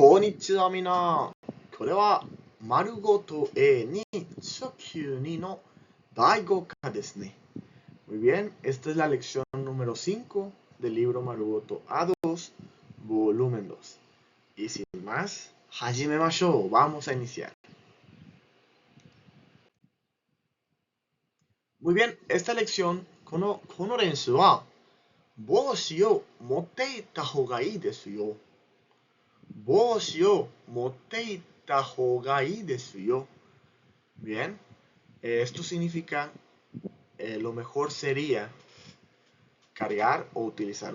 こんにちはみんな。これは丸ごと A に初級2の第5課ですね。Muy bien, esta es la lección número 5 del libro Marugoto A2, volumen 2. Y sin más, hajimemashou, vamos a iniciar. Muy bien, esta lección, この練習は帽子を持っていった方がいいですよ。帽子を持っていった方がいいですよ。Bien, esto significa lo mejor sería cargar o utilizar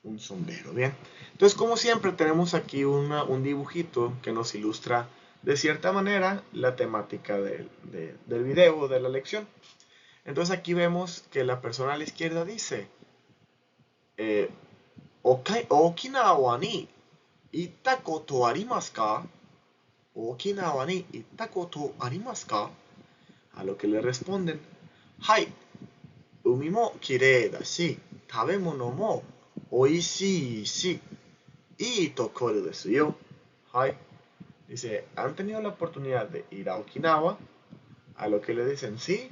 un sombrero. Bien, entonces como siempre tenemos aquí un dibujito que nos ilustra de cierta manera la temática del video o de la lección. Entonces aquí vemos que la persona a la izquierda dice Okinawa ni itta koto arimasu ka? Okinawa ni itta koto arimasu ka? A lo que le responden, Hai, umi mo kirei da shi, tabemono mo oishii shi, ii tokoro desu yo. Hai. Dice, ¿han tenido la oportunidad de ir a Okinawa? A lo que le dicen, sí,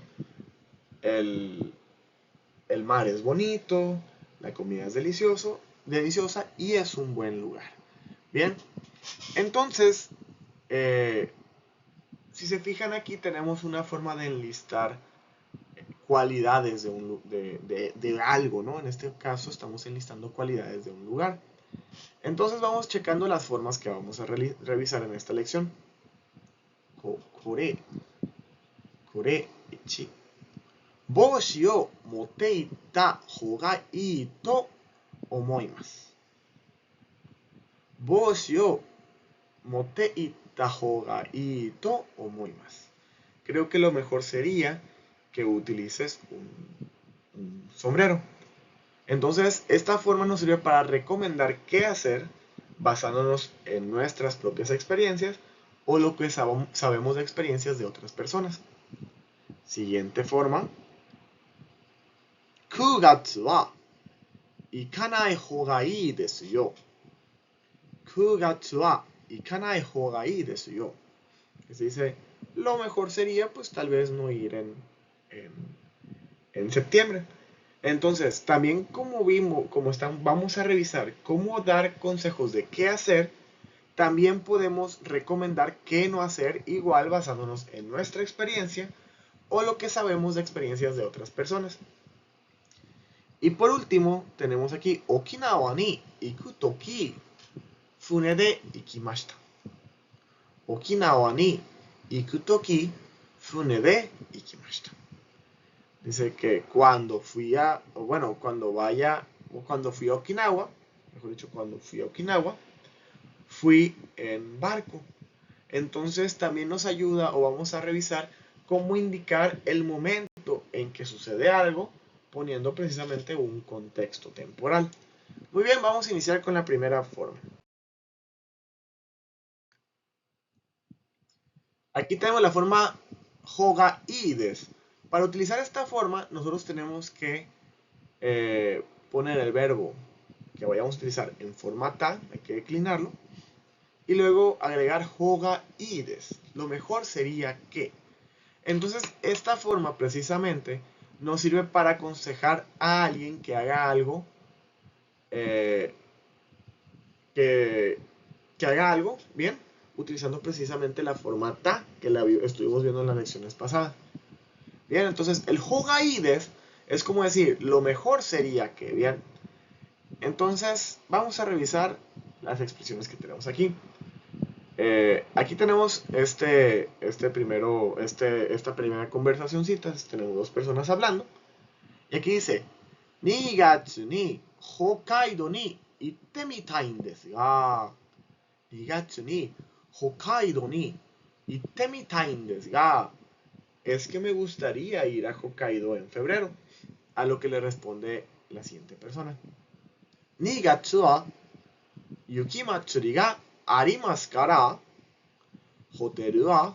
el mar es bonito, la comida es deliciosa y es un buen lugar. Bien, entonces, si se fijan aquí tenemos una forma de enlistar cualidades de algo, ¿no? En este caso estamos enlistando cualidades de un lugar. Entonces vamos checando las formas que vamos a revisar en esta lección. Kore, 1. 帽子を持っていった方がいいと思います。帽子を持っていった方がいいと思います。Creo que lo mejor sería que utilices un sombrero. Entonces, esta forma nos sirve para recomendar qué hacer basándonos en nuestras propias experiencias o lo que sabemos de experiencias de otras personas. Siguiente forma. 9月は行かない方がいいですよ。9月は行かない方がいいですよ。Se dice, lo mejor sería pues tal vez no ir en septiembre. Entonces, también vamos a revisar cómo dar consejos de qué hacer, también podemos recomendar qué no hacer, igual basándonos en nuestra experiencia o lo que sabemos de experiencias de otras personas. Y por último, tenemos aquí Okinawa ni iku toki fune de ikimashita. Okinawa ni iku toki fune de ikimashita. Dice que cuando fui a Okinawa, mejor dicho, cuando fui a Okinawa, fui en barco. Entonces también nos ayuda o vamos a revisar cómo indicar el momento en que sucede algo, poniendo precisamente un contexto temporal. Muy bien, vamos a iniciar con la primera forma. Aquí tenemos la forma hoga ides. Para utilizar esta forma, nosotros tenemos que poner el verbo que vayamos a utilizar en forma ta, hay que declinarlo, y luego agregar hoga ides. Lo mejor sería que. Entonces, esta forma precisamente nos sirve para aconsejar a alguien que haga algo, que haga algo, bien, utilizando precisamente la forma ta que estuvimos viendo en las lecciones pasadas. Bien, entonces el hogaides es como decir, lo mejor sería que, bien. Entonces, vamos a revisar las expresiones que tenemos aquí. Aquí tenemos esta primera conversacióncita, tenemos dos personas hablando. Y aquí dice, 2月に北海道に行ってみたいんですが、2月に北海道に行ってみたいんですが、es que me gustaría ir a Hokkaido en febrero. A lo que le responde la siguiente persona. 2月は雪まつりがありますから、ホテルは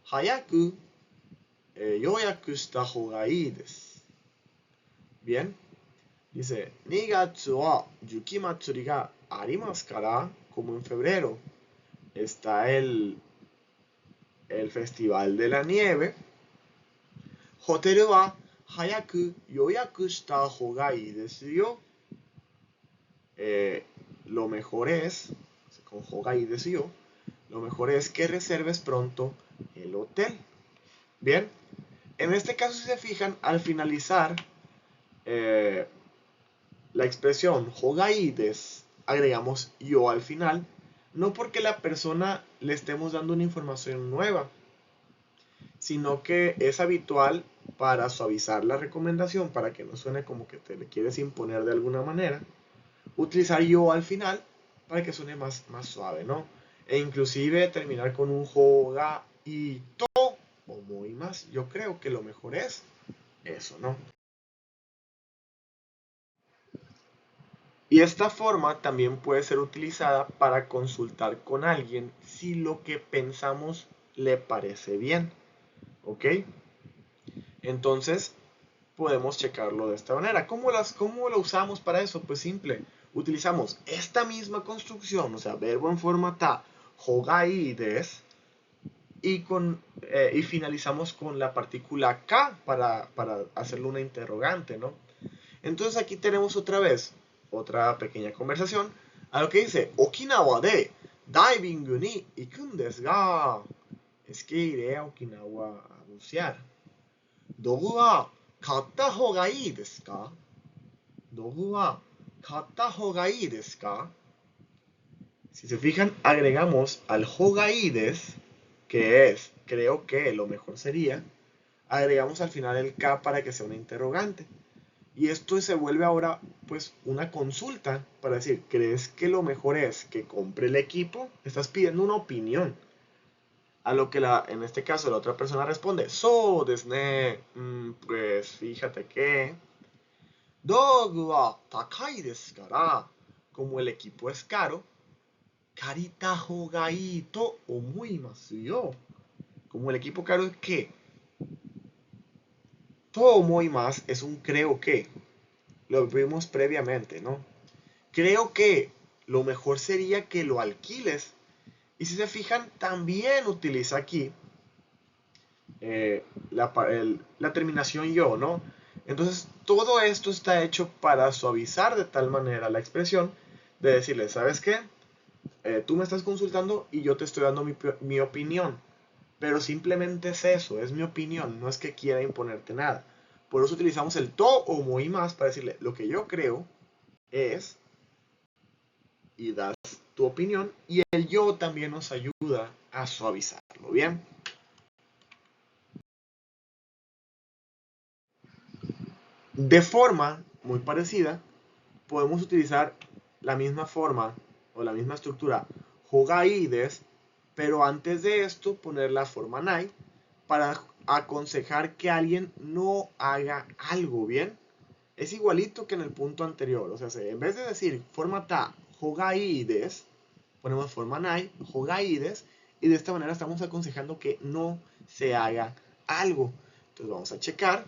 早く予約した方がいいです。Bien. Dice, 2月は雪まつりがありますから, como en febrero está el festival de la nieve. ホテルは早く予約した方がいいですよ。Lo mejor es, con 方がいいですよ, lo mejor es que reserves pronto el hotel. Bien, en este caso si se fijan, al finalizar la expresión 方がいいです agregamos yo al final, no porque la persona le estemos dando una información nueva, sino que es habitual para suavizar la recomendación, para que no suene como que te le quieres imponer de alguna manera, utilizar yo al final para que suene más suave, ¿no? E inclusive terminar con un hoga y to o muy más. Yo creo que lo mejor es eso, ¿no? Y esta forma también puede ser utilizada para consultar con alguien si lo que pensamos le parece bien, ¿ok? Entonces, podemos checarlo de esta manera. ¿Cómo lo usamos para eso? Pues simple. Utilizamos esta misma construcción, o sea, verbo en forma ta, hogai des, y finalizamos con la partícula ka para hacerle una interrogante, ¿no? Entonces aquí tenemos otra vez otra pequeña conversación a lo que dice Okinawa de diving ni ikun desu ga. Es que iré a Okinawa a bucear. Dogu wa katta hou ga ii desu ka? Dogu wa katta hou ga ii desu ka? Si se fijan, agregamos al hogaides, que es, creo que lo mejor sería, agregamos al final el K para que sea una interrogante. Y esto se vuelve ahora pues una consulta para decir, ¿crees que lo mejor es que compre el equipo? Estás pidiendo una opinión. A lo que en este caso la otra persona responde, so desu ne, pues fíjate que, dogu wa takai desu kara, como el equipo es caro, karita hou ga ii to omoimasu yo. Como el equipo caro es que, to omoimasu es un creo que, lo vimos previamente, ¿no? Creo que lo mejor sería que lo alquiles. Y si se fijan, también utiliza aquí la terminación yo, ¿no? Entonces, todo esto está hecho para suavizar de tal manera la expresión de decirle, ¿sabes qué? Tú me estás consultando y yo te estoy dando mi opinión. Pero simplemente es eso, es mi opinión, no es que quiera imponerte nada. Por eso utilizamos el to o muy más para decirle, lo que yo creo es, y das tu opinión, y el yo también nos ayuda a suavizarlo, ¿bien? De forma muy parecida, podemos utilizar la misma forma o la misma estructura hogaides, pero antes de esto poner la forma nai para aconsejar que alguien no haga algo, ¿bien? Es igualito que en el punto anterior, o sea, en vez de decir forma ta hogaides, ponemos forma nai, hogaides, y de esta manera estamos aconsejando que no se haga algo. Entonces vamos a checar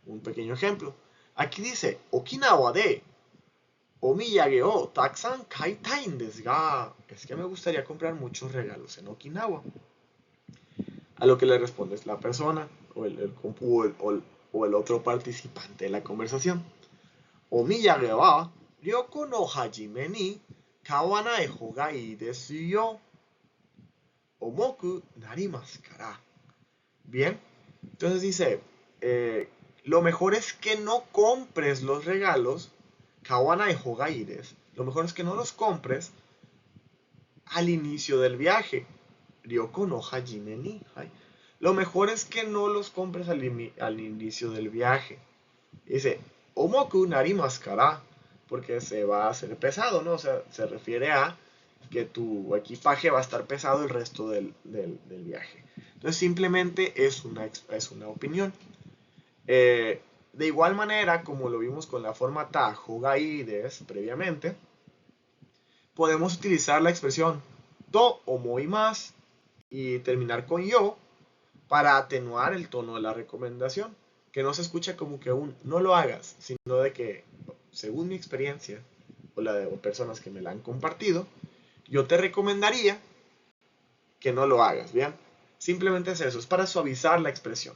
un pequeño ejemplo. Aquí dice, Okinawa de omiyage o takusan kaitai desu ga. Es que me gustaría comprar muchos regalos en Okinawa. A lo que le responde la persona o el otro participante de la conversación. Omiyage wa ryoko no hajime ni kawanai hou ga ii desu yo. Omoku narimasu kara. Bien, entonces dice, lo mejor es que no compres los regalos, kawanai hogaides, lo mejor es que no los compres al inicio del viaje. Ryoko no hajime ni. Lo mejor es que no los compres al inicio del viaje. Dice, omoku narimasu kara, porque se va a hacer pesado, ¿no? O sea, se refiere a que tu equipaje va a estar pesado el resto del viaje. Entonces simplemente es una opinión. De igual manera, como lo vimos con la forma ta, hogaides previamente, podemos utilizar la expresión to o muy más y terminar con yo para atenuar el tono de la recomendación, que no se escucha como que un no lo hagas, sino de que según mi experiencia, o la de personas que me la han compartido, yo te recomendaría que no lo hagas, ¿bien? Simplemente es eso, es para suavizar la expresión.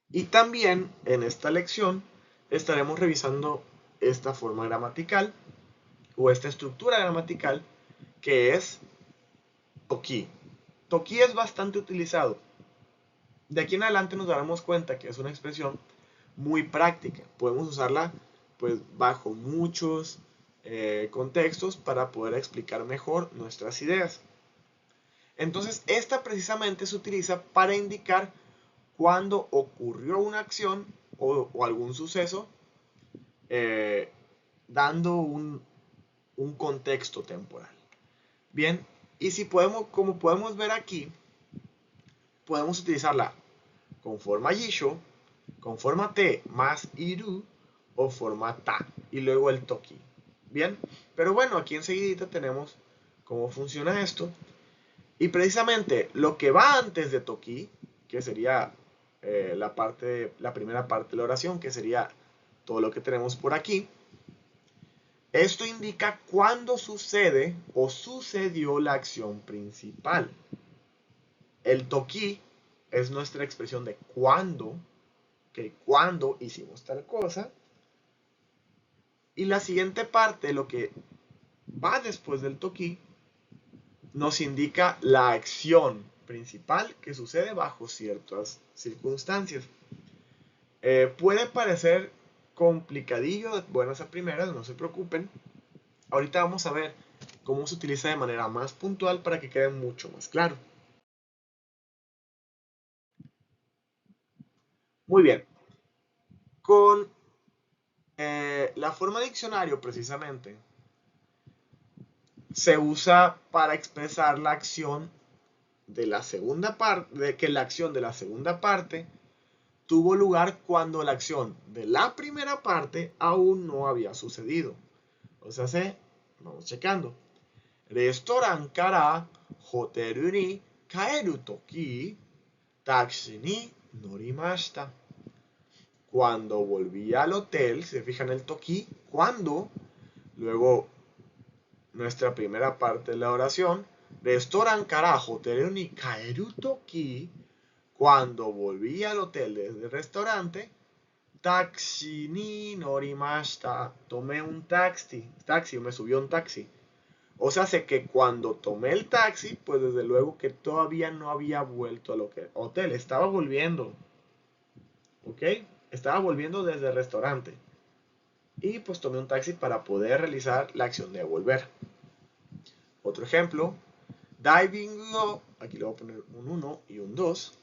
Y también en esta lección estaremos revisando esta forma gramatical o esta estructura gramatical que es toki. Toki es bastante utilizado. De aquí en adelante nos daremos cuenta que es una expresión muy práctica. Podemos usarla pues bajo muchos contextos para poder explicar mejor nuestras ideas. Entonces, esta precisamente se utiliza para indicar cuando ocurrió una acción o algún suceso eh, dando un contexto temporal. Bien, y si podemos, como podemos ver aquí, podemos utilizarla con forma yisho, con forma te más iru o forma ta y luego el toki. Bien, pero bueno, aquí enseguida tenemos cómo funciona esto. Y precisamente lo que va antes de toki, que sería la primera parte de la oración, que sería todo lo que tenemos por aquí, esto indica cuándo sucede o sucedió la acción principal. El toki es nuestra expresión de cuándo, que cuándo hicimos tal cosa. Y la siguiente parte, lo que va después del toki, nos indica la acción principal que sucede bajo ciertas circunstancias. Puede parecer complicadillo de buenas a primeras, no se preocupen. Ahorita vamos a ver cómo se utiliza de manera más puntual para que quede mucho más claro. Muy bien. Con la forma diccionario, precisamente, se usa para expresar la acción de la segunda parte, de que la acción de la segunda parte tuvo lugar cuando la acción de la primera parte aún no había sucedido. O sea, vamos checando. Restaurant kara hoteru ni kaeru toki, taxi ni norimashita. Cuando volví al hotel, se fijan el toki, cuando, luego nuestra primera parte de la oración, restaurant kara hoteru ni kaeru toki, cuando volví al hotel del restaurante, taxi ni norimashita, tomé un taxi, me subió un taxi. O sea, sé que cuando tomé el taxi, pues desde luego que todavía no había vuelto al hotel, estaba volviendo, ¿ok? Estaba volviendo desde el restaurante. Y pues tomé un taxi para poder realizar la acción de volver. Otro ejemplo, diving, aquí le voy a poner un 1 y un 2.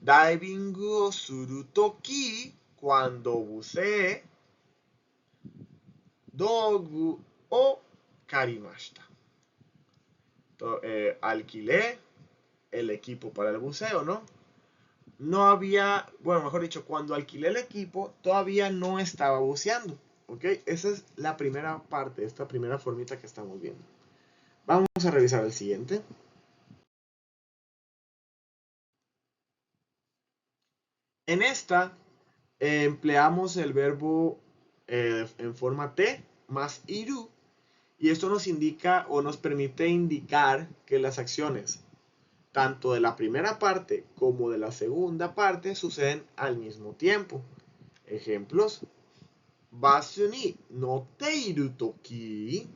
Diving suru toki, cuando buceé, dogu o karimashita. Alquilé el equipo para el buceo, ¿no? No había, bueno, mejor dicho, cuando alquilé el equipo, todavía no estaba buceando, ¿ok? Esa es la primera parte, esta primera formita que estamos viendo. Vamos a revisar el siguiente. En esta empleamos el verbo en forma te más iru y esto nos indica o nos permite indicar que las acciones tanto de la primera parte como de la segunda parte suceden al mismo tiempo. Ejemplos. Basu ni notteiru toki,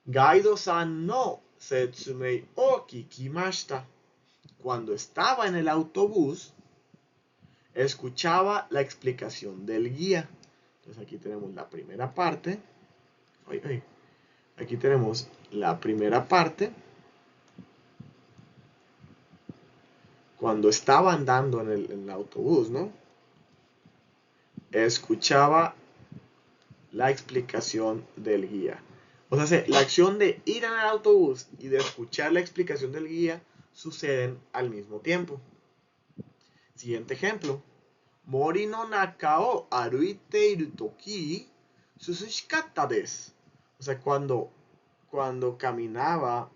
Gaido-san no setsumei o kikimashita. Cuando estaba en el autobús, escuchaba la explicación del guía. Entonces aquí tenemos la primera parte. Aquí tenemos la primera parte. Cuando estaba andando en el autobús, ¿no? Escuchaba la explicación del guía. O sea, la acción de ir en el autobús y de escuchar la explicación del guía suceden al mismo tiempo. Siguiente ejemplo. Mori no naka o aruite iru toki, susushikatta desu. O sea, cuando caminaba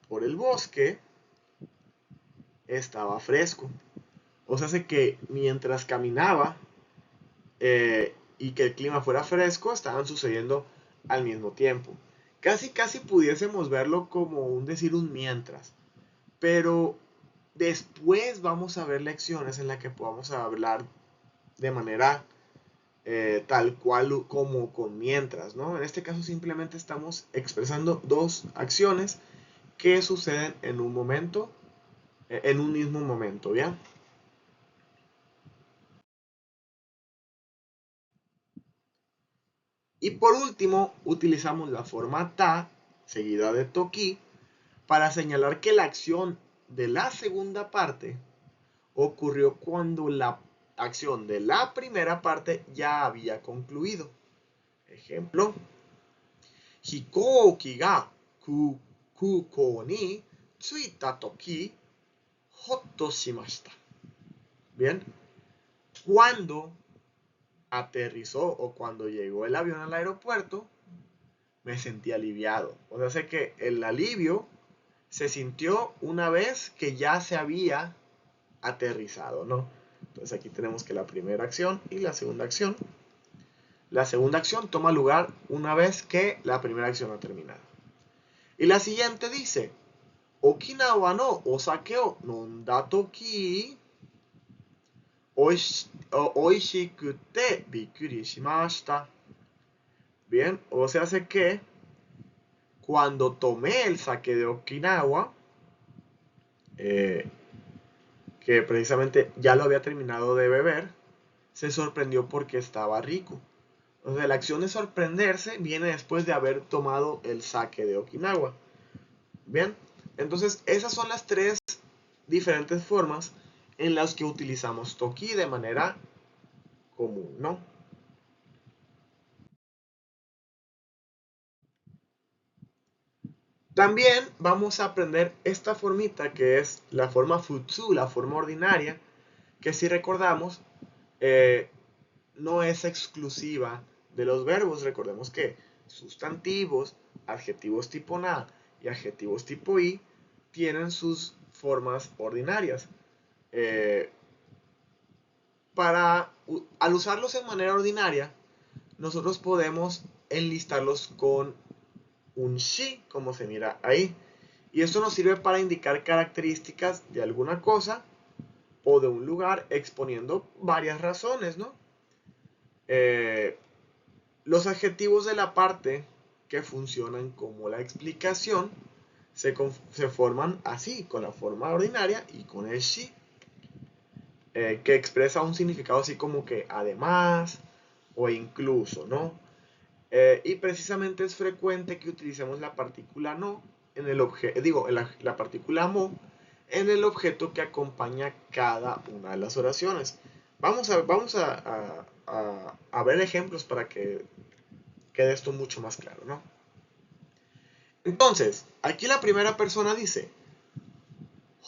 por el bosque, estaba fresco. O sea, hace que mientras caminaba y que el clima fuera fresco, estaban sucediendo al mismo tiempo. Casi pudiésemos verlo como un mientras. Pero después vamos a ver lecciones en las que podamos hablar de manera tal cual como con mientras, ¿no? En este caso simplemente estamos expresando dos acciones que suceden en un momento, en un mismo momento, ¿bien? Y por último, utilizamos la forma ta, seguida de toki, para señalar que la acción de la segunda parte ocurrió cuando la acción de la primera parte ya había concluido. Ejemplo, Hikouki ga kukou ni tsuita toki, hotto shimashita. Bien, cuando aterrizó o cuando llegó el avión al aeropuerto, me sentí aliviado. O sea, sé que el alivio se sintió una vez que ya se había aterrizado, ¿no? Entonces aquí tenemos que la primera acción y la segunda acción. La segunda acción toma lugar una vez que la primera acción ha terminado. Y la siguiente dice, Okinawa no osake o nonda toki oishikute bikkuri shimashita. Bien, o sea, hace que cuando tomé el sake de Okinawa, eh, que precisamente ya lo había terminado de beber, se sorprendió porque estaba rico. O sea, la acción de sorprenderse viene después de haber tomado el sake de Okinawa. Bien, entonces esas son las tres diferentes formas en las que utilizamos toki de manera común, ¿no? También vamos a aprender esta formita que es la forma futsu, la forma ordinaria, que si recordamos eh, no es exclusiva de los verbos. Recordemos que sustantivos, adjetivos tipo na y adjetivos tipo i tienen sus formas ordinarias. Eh, al usarlos en manera ordinaria, nosotros podemos enlistarlos con un shi, como se mira ahí. Y esto nos sirve para indicar características de alguna cosa o de un lugar, exponiendo varias razones, ¿no? Eh, los adjetivos de la parte que funcionan como la explicación se forman así, con la forma ordinaria y con el shi, que expresa un significado así como que además o incluso, ¿no? Y precisamente es frecuente que utilicemos la partícula no en el objeto, digo, la partícula mo en el objeto que acompaña cada una de las oraciones. Vamos a ver ejemplos para que quede esto mucho más claro, ¿no? Entonces, aquí la primera persona dice,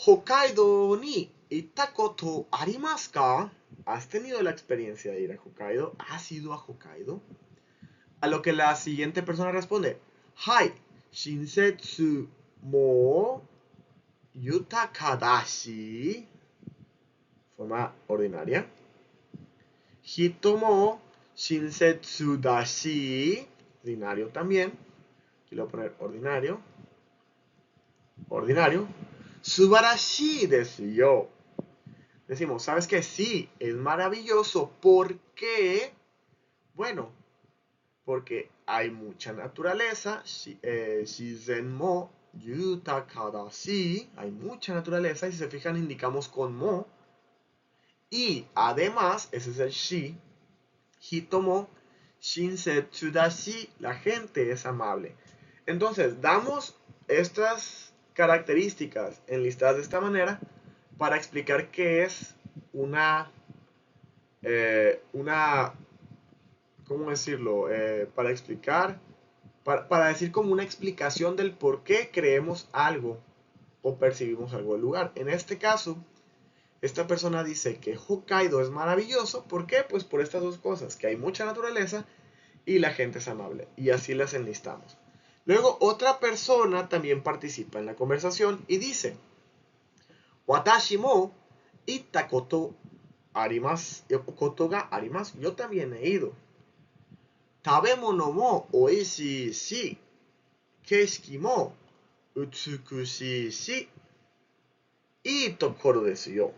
Hokkaido ni itakoto arimasu ka? ¿Has tenido la experiencia de ir a Hokkaido? ¿Has ido a Hokkaido? A lo que la siguiente persona responde, Hai, shinsetsu mo yutaka dashi. Forma ordinaria. Hito mo shinsetsu dashi. Ordinario también. Aquí lo voy a poner ordinario. Ordinario. Subarashi desu yo. Decimos, ¿sabes qué? Sí, es maravilloso. ¿Por qué? Bueno, porque hay mucha naturaleza. Shizen mo yutaka dashi. Hay mucha naturaleza. Y si se fijan, indicamos con mo. Y además, ese es el shi. Hitomo shinsetsu dashi. La gente es amable. Entonces, damos estas características enlistadas de esta manera para explicar qué es una, ¿cómo decirlo? Para explicar, para decir como una explicación del por qué creemos algo o percibimos algo del lugar. En este caso, esta persona dice que Hokkaido es maravilloso. ¿Por qué? Pues por estas dos cosas, que hay mucha naturaleza y la gente es amable. Y así las enlistamos. Luego otra persona también participa en la conversación y dice, Watashi mo itta koto ga arimasu. Yo también he ido. Tabemono mo oishii shi, keshiki mo utsukushii shi, ii tokoro desu yo.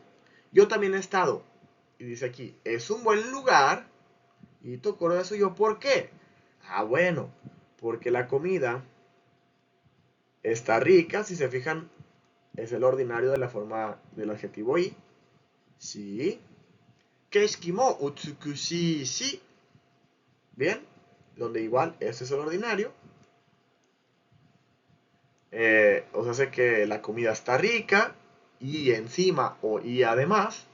Yo también he estado. Y dice aquí, es un buen lugar. Y tokoro desu yo. ¿Por qué? Bueno, porque la comida está rica. Si se fijan, es el ordinario de la forma del adjetivo i. Sí. Keshiki mo utsukushii shi. Bien, donde igual ese es el ordinario. Os hace que la comida está rica y encima y además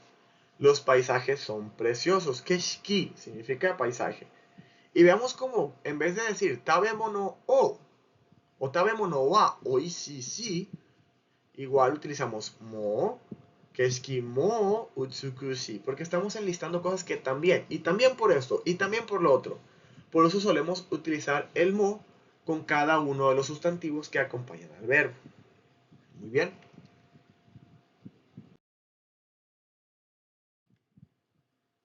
los paisajes son preciosos. Keshiki significa paisaje. Y veamos cómo en vez de decir tabemono o tabemono wa oishii shi, igual utilizamos mo, keshiki mo utsukushi, porque estamos enlistando cosas que también, y también por esto, y también por lo otro. Por eso solemos utilizar el mo con cada uno de los sustantivos que acompañan al verbo. Muy bien.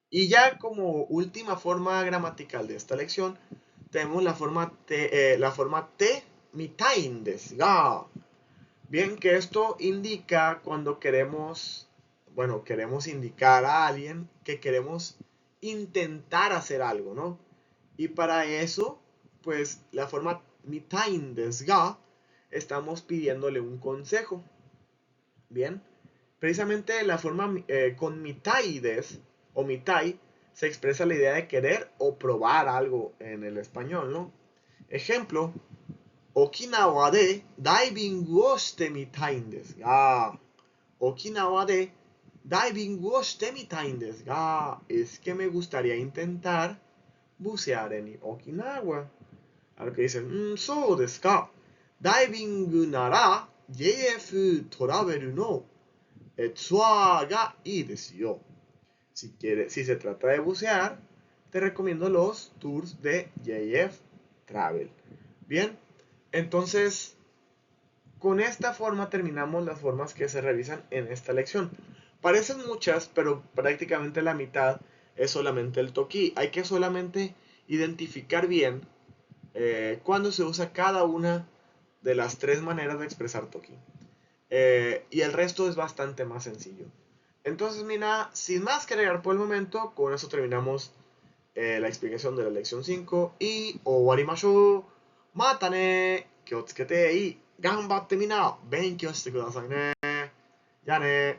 Y ya como última forma gramatical de esta lección, tenemos la forma te mitain desu ga. Bien, que esto indica cuando queremos indicar a alguien que queremos intentar hacer algo, ¿no? Y para eso, pues la forma mitain desu ga, estamos pidiéndole un consejo. Bien, precisamente la forma con mitai des o mitai se expresa la idea de querer o probar algo en el español, ¿no? Ejemplo, Okinawa de diving o shite mitai en desu ga. Okinawa de diving o shite mitai en desu ga. Es que me gustaría intentar bucear en Okinawa. A lo que dicen, so desu ka. Diving nara JF Travel no tsuar ga ii desu yo. Si se trata de bucear, te recomiendo los tours de JF Travel. Bien, entonces con esta forma terminamos las formas que se revisan en esta lección. Parecen muchas, pero prácticamente la mitad es solamente el toki. Hay que solamente identificar bien cuándo se usa cada una de las tres maneras de expresar toki. Y el resto es bastante más sencillo. Entonces, mira, sin más que agregar por el momento, con eso terminamos la explicación de la lección 5 y owarimashou. Mata ne. Kyotsukete y ganbatte mina benkyou shite kudasai ne. Ya ne.